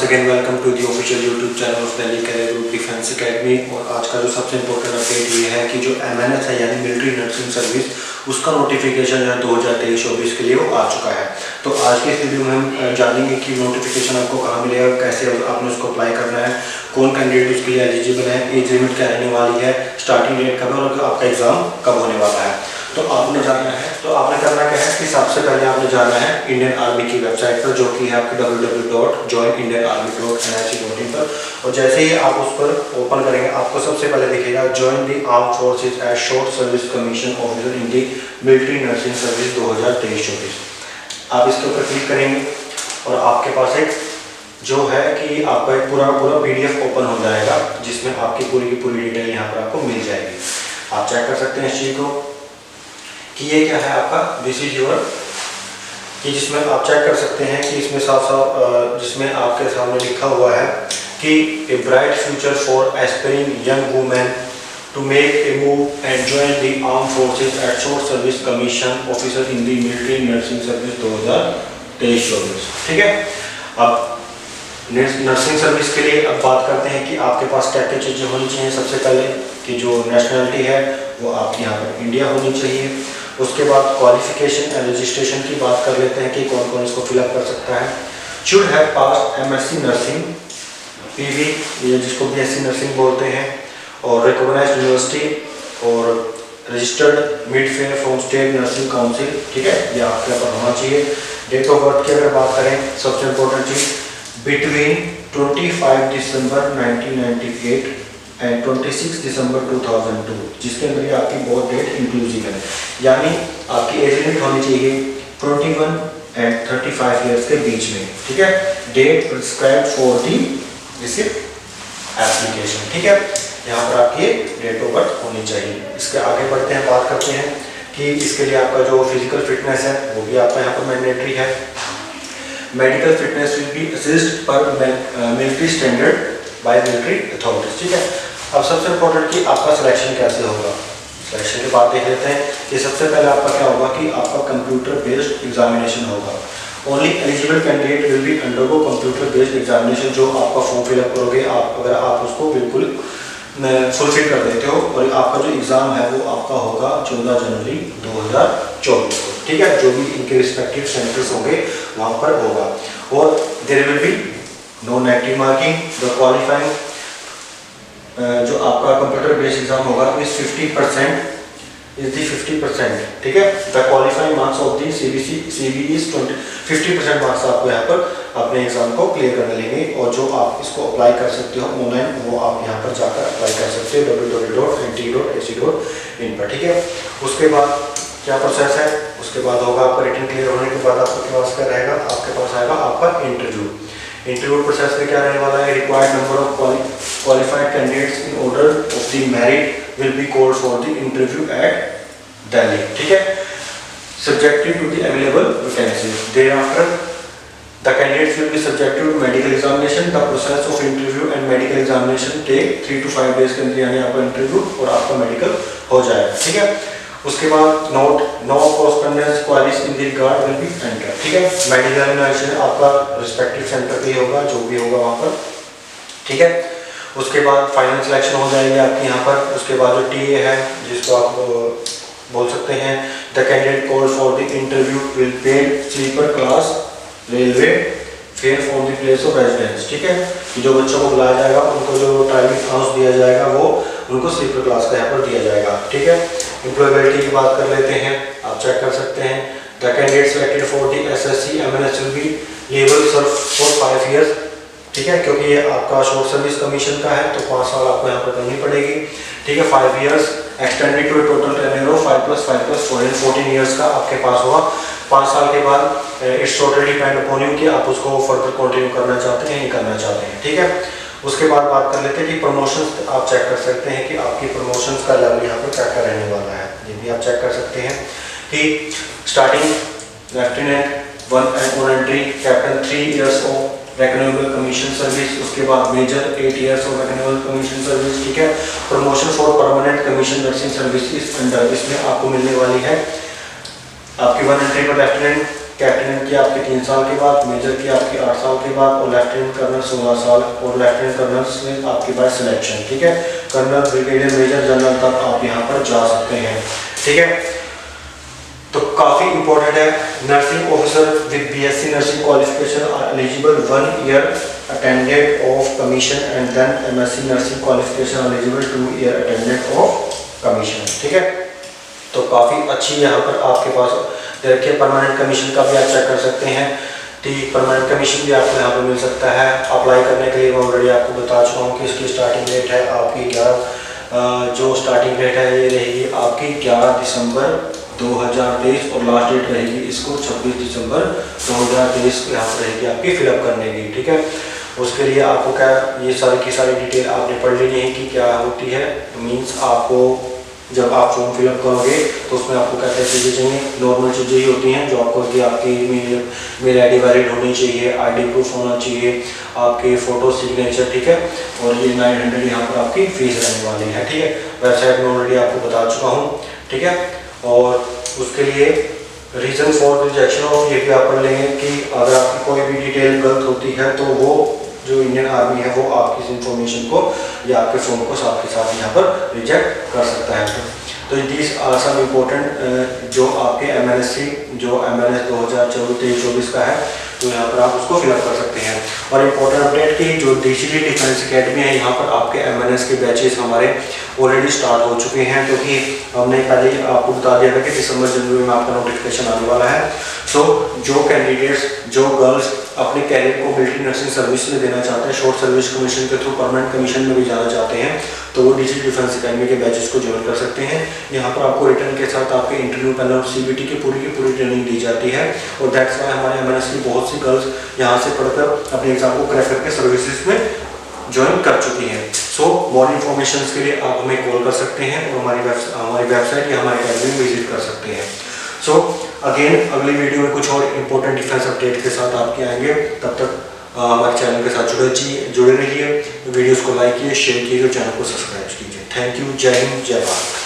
Once again welcome to the official YouTube channel of Delhi career group defence academy. और आज का जो सबसे इंपॉर्टेंट अपडेट ये है कि जो MNS है यानी मिलिट्री नर्सिंग सर्विस, उसका नोटिफिकेशन जो है 2023-24 के लिए वो आ चुका है। तो आज के इस वीडियो में हम जानेंगे कि नोटिफिकेशन आपको कहाँ मिलेगा, कैसे आपने उसको अप्लाई करना है, कौन कैंडिडेट उसके लिए एलिजिबल है, एज लिमिट क्या रहने वाली है, स्टार्टिंग डेट कब है और आपका एग्जाम कब होने वाला है। तो आपने जाना है, तो आपने करना क्या है कि सबसे पहले आपने जाना है इंडियन आर्मी की वेबसाइट पर, जो कि है आपकी www.joinindianarmy.nic.in पर। और जैसे ही आप उस पर ओपन करेंगे, आपको सबसे पहले दिखेगा join the arm forces as short service commission officer in the military nursing service 2023-24। आप इसके ऊपर क्लिक करेंगे और आपके पास एक जो है कि आपका एक पूरा PDF ओपन हो जाएगा, जिसमें आपकी पूरी की पूरी डिटेल यहाँ पर आपको मिल जाएगी। आप चेक कर सकते हैं इस चीज़ को कि ये क्या है आपका, दिस इज योर, कि जिसमें आप चेक कर सकते हैं कि इसमें साफ जिसमें आपके सामने लिखा हुआ है कि a bright future for aspiring young women to make a move and join the arm forces at short service commission officer in the military nursing service 2023-24। ठीक है, अब नर्सिंग सर्विस के लिए अब बात करते हैं कि आपके पास क्या क्या चीज़ें होनी चाहिए। सबसे पहले कि जो नेशनलिटी है वो आपकी यहाँ पर इंडिया होनी चाहिए। उसके बाद क्वालिफिकेशन एंड रजिस्ट्रेशन की बात कर लेते हैं कि कौन कौन इसको फिलअप कर सकता है। Should have pass MSc nursing PV, ये जिसको BSc नर्सिंग बोलते हैं, और रिकॉग्नाइज्ड यूनिवर्सिटी और registered mid fair from state nursing council. ठीक है, ये आपके यहाँ पर होना चाहिए। डेट ऑफ बर्थ की अगर बात करें, सबसे important cheese between 25 December 1998 and 26 दिसंबर 2002, जिसके अंदर ये आपकी बर्थ डेट इंक्लूसिव है, यानी आपकी एज लिमिट होनी चाहिए 21 एंड 35 ईयर्स के बीच में। ठीक है, date prescribed for the receipt application. ठीक है, यहाँ पर आपकी डेट ऑफ बर्थ होनी चाहिए। इसके आगे बढ़ते हैं, बात करते हैं कि इसके लिए आपका जो फिजिकल फिटनेस है वो भी आपका यहाँ पर मैंडेटरी है। Medical fitness will be assist पर military standard by military authorities. ठीक है, अब सबसे इम्पोर्टेंट कि आपका सिलेक्शन कैसे होगा। सिलेक्शन की बात देख लेते हैं कि सबसे पहले आपका क्या होगा कि आपका कंप्यूटर बेस्ड एग्जामिनेशन होगा। Only eligible candidate will be undergo computer based examination. जो आपका फॉर्म फिलअप करोगे, अगर आप उसको बिल्कुल फुलफिल कर देते हो, और आपका जो एग्ज़ाम है वो आपका होगा 14 जनवरी 2024 को। ठीक है, जो भी इनके रिस्पेक्टिव सेंटर्स होंगे वहाँ पर होगा। और there will be no negative marking. The qualifying जो आपका कंप्यूटर बेस्ड एग्जाम होगा इज 50%। ठीक है, the qualifying marks of the CBE is 50% marks आपको यहाँ पर अपने एग्जाम को क्लियर करने लेंगे। और जो आप इसको अप्लाई कर सकते हो ऑनलाइन, वो आप यहाँ पर जाकर अप्लाई कर सकते हो www.nt.ac.in पर। ठीक है, उसके बाद क्या प्रोसेस है, उसके बाद होगा आपका रिटन क्लियर होने के बाद आपके पास क्या रहेगा, आपके पास आएगा आपका इंटरव्यू प्रोसेस में क्या रहने वाला है। Required number of qualified candidates in order of the merit will be called for the interview at Delhi. ठीक है, subjected to the available vacancies. Thereafter the candidates will be subjected to medical examination. The process of interview and medical examination take 3 to 5 days के अंदर, यानी आपका interview और आपका medical हो जाएगा। ठीक है, उसके बाद note no correspondence queries in the regard will be enter. ठीक है, मेडिकल एग्जामिनेशन आपका रिस्पेक्टिव सेंटर पे होगा, जो भी होगा वहाँ पर। ठीक है, उसके बाद फाइनल सिलेक्शन हो जाएगी आपकी यहाँ पर। उसके बाद जो TA है, जिसको आप बोल सकते हैं, the candidate call for the interview will paid sleeper class railway fare from the place of residence. ठीक है, कि जो बच्चों को बुलाया जाएगा उनको जो ट्रैवलिंग हाउस दिया जाएगा वो उनको स्लीपर क्लास का यहाँ पर दिया जाएगा। ठीक है, एम्प्लॉयबिलिटी की बात कर लेते हैं, आप चेक कर सकते हैं। The candidate selected for the SSC MNS will be लेवल सर्व फॉर 5 ईयर्स। ठीक है, क्योंकि ये आपका शॉर्ट सर्विस कमीशन का है, तो 5 साल आपको यहाँ पर करनी पड़ेगी। ठीक है, 5 years extended to total tenure of 5+5+14 years का आपके पास होगा। 5 साल के बाद it's totally depend upon you कि आप उसको फर्दर कंटिन्यू करना चाहते हैं या नहीं करना चाहते हैं। ठीक है, उसके बाद बात कर लेते हैं कि प्रमोशंस। आप चेक कर सकते हैं कि आपकी प्रमोशंस का लेवल यहाँ पर क्या क्या रहने वाला है, ये भी आप चेक कर सकते हैं कि starting lieutenant 1 on entry, captain 3 years of recognizable commission service, उसके बाद major 8 years of recognizable commission service. ठीक है, promotion for permanent commission nursing service इस अंडर, इसमें आपको मिलने वाली है आपकी 1 एंट्री पर लेफ्टिनेंट कैप्टन की आपके 3 साल के बाद, मेजर की आपकी 8 साल के बाद, और लेफ्टिनेंट कर्नल 16 साल, और लेफ्टिनेंट कर्नल में आपके पास सिलेक्शन, ठीक है। कर्नल, ब्रिगेडियर, मेजर, जनरल तक आप यहाँ पर जा सकते हैं, ठीक है। तो काफ़ी इंपॉर्टेंट है। Nursing officer with BSc nursing qualification are eligible 1 year attendant of commission and then MSc nursing qualification eligible 2 year attendant of commission, ठीक है। तो काफ़ी अच्छी यहाँ पर आपके पास देखिए, परमानेंट कमीशन का भी आप चेक कर सकते हैं, ठीक। परमानेंट कमीशन भी आपको यहाँ पर मिल सकता है। अप्लाई करने के लिए मैं ऑलरेडी आपको बता चुका हूँ कि इसकी स्टार्टिंग डेट है आपकी 11 जो स्टार्टिंग डेट है ये रहेगी आपकी 11 दिसंबर 2023 और लास्ट डेट रहेगी इसको 26 दिसंबर 2023 यहाँ पर रहेगी आपकी फिलअप करने की, ठीक है। उसके लिए आपको क्या ये सारी की सारी डिटेल आपने पढ़ लेनी है कि क्या होती है। मीन्स आपको जब आप फॉर्म फिलअप करोगे तो उसमें आपको क्या क्या चीज़ें चाहिए, नॉर्मल चीज़ें ही होती हैं जो आपको कि आपकी मेल आई डी वैलिड होनी चाहिए, आईडी प्रूफ होना चाहिए, आपके फ़ोटो सिग्नेचर, ठीक है। और ये 900 यहाँ पर आपकी फ़ीस रहने वाली है, ठीक है। वेबसाइट में ऑलरेडी आपको बता चुका हूँ, ठीक है। और उसके लिए रीज़न फॉर रिजेक्शन ऑफ ये भी आप पढ़ लेंगे कि अगर आपकी कोई भी डिटेल गलत होती है तो वो जो इंडियन आर्मी है वो आपकी इस इंफॉर्मेशन को या आपके फॉर्म को साथ के साथ यहाँ पर रिजेक्ट कर सकता है। तो दीज आर सम इम्पोर्टेंट जो आपके MNSC जो MNS 2023-24 का है, तो यहाँ पर आप उसको फिलअप कर सकते हैं। और इम्पोर्टेंट अपडेट की जो DCD डिफेंस अकेडमी है, यहाँ पर आपके MNS के बैचेस हमारे ऑलरेडी स्टार्ट हो चुके हैं, क्योंकि हमने पहले आपको बता दिया था कि दिसंबर जनवरी में आपका नोटिफिकेशन आने वाला है। सो जो कैंडिडेट्स जो गर्ल्स अपने कैरियर को मिलिट्री नर्सिंग सर्विस में देना चाहते हैं, शॉर्ट सर्विस कमीशन के थ्रू परमानेंट कमीशन में भी जाना चाहते हैं, तो वो DCD डिफेंस अकेडमी के बैचेस को ज्वाइन कर सकते हैं। यहाँ पर आपको रिटर्न के साथ आपके इंटरव्यू पैनल और CBT की पूरी ट्रेनिंग दी जाती है। और दैट्स वाई हमारे MNS की बहुत सी गर्ल्स यहाँ से पढ़कर अपने एग्जाम को क्रैक करके सर्विसेज में ज्वाइन कर चुकी हैं। सो मोर इन्फॉर्मेशन के लिए आप हमें कॉल कर सकते हैं और हमारी वेबसाइट या हमारे अकेडमी में विजिट कर सकते हैं। सो अगेन अगली वीडियो में कुछ और इम्पोर्टेंट डिफेंस अपडेट के साथ आपके आएंगे। तब तक हमारे चैनल के साथ जुड़े रहिए, वीडियोस को लाइक कीजिए, शेयर कीजिए और चैनल को सब्सक्राइब कीजिए। Thank you. जय हिंद, जय भारत।